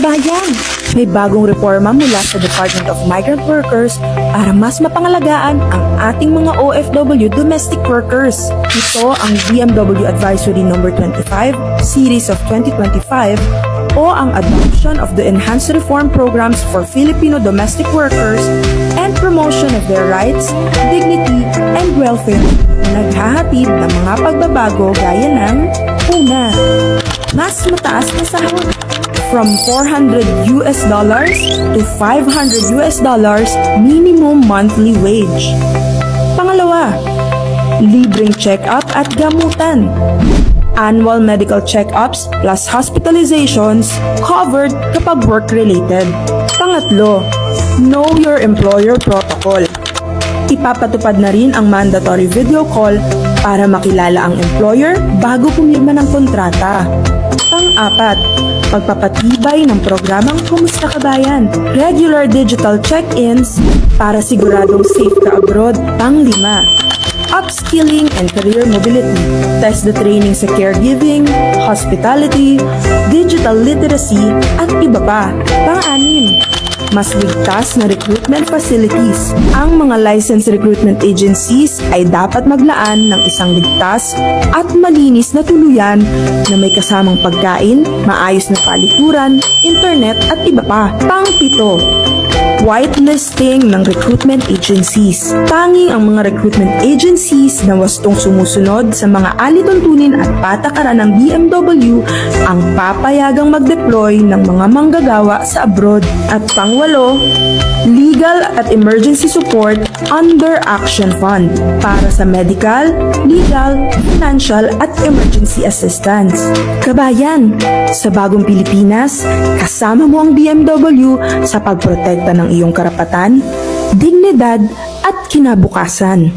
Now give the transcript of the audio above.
Bayan, may bagong reforma mula sa Department of Migrant Workers para mas mapangalagaan ang ating mga OFW domestic workers. Ito ang BMW Advisory No. 25, Series of 2025 o ang Adoption of the Enhanced Reform Programs for Filipino Domestic Workers and Promotion of Their Rights, Dignity, and Welfare na naghahatid ng mga pagbabago gaya ng una, mas mataas na sahod from $400 to $500 minimum monthly wage. Pangalawa, libreng check-up at gamutan. Annual medical check-ups plus hospitalizations covered kapag work-related. Pangatlo, know your employer protocol. Ipapatupad na rin ang mandatory video call para makilala ang employer bago pumirma ng kontrata. Pang-apat, pagpapatibay ng programang Kumusta Kabayan? Regular digital check-ins para siguradong safe ka abroad. Pang-lima, upskilling and career mobility. Test the training sa caregiving, hospitality, digital literacy, at iba pa. Pang-anim, mas ligtas na recruitment facilities. Ang mga licensed recruitment agencies ay dapat maglaan ng isang ligtas at malinis na tuluyan na may kasamang pagkain, maayos na palikuran, internet at iba pa. Pang-pito, whitelisting ng recruitment agencies. Tanging ang mga recruitment agencies na wastong sumusunod sa mga alituntunin at patakaran ng BMW ang papayagang mag-deploy ng mga manggagawa sa abroad. At pangwalo, legal at emergency support under Action Fund para sa medical, legal, financial at emergency assistance. Kabayan, sa bagong Pilipinas, kasama mo ang BMW sa pagprotekta ng iyong karapatan, dignidad at kinabukasan.